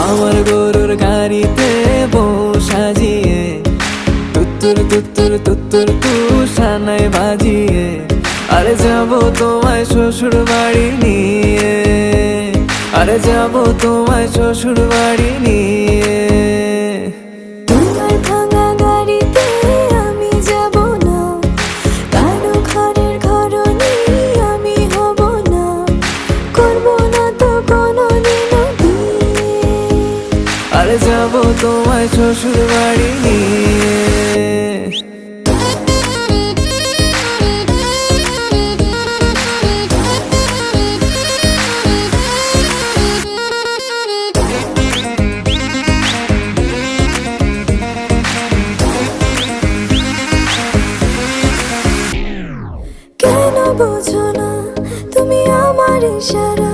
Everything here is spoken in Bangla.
আমার গরুর গাড়িতে বউ সাজিয়ে তুত্তুর তুত্তুর তুত্তুর তুষানায় বাজিয়ে আরে যাব তোমায় শ্বশুর বাড়ি নিয়ে, আরে যাব তোমায় শ্বশুর বাড়ি নিয়ে। তোমার ভাঙা গাড়িতে আমি যাব না, কারো ঘরের ঘরনি আমি হব না, করব না তো কোনোদিনও বিয়ে। আরে যাব তোমায় শ্বশুর বাড়ি নিয়ে। কেন বোঝো না তুমি আমার ইশারা?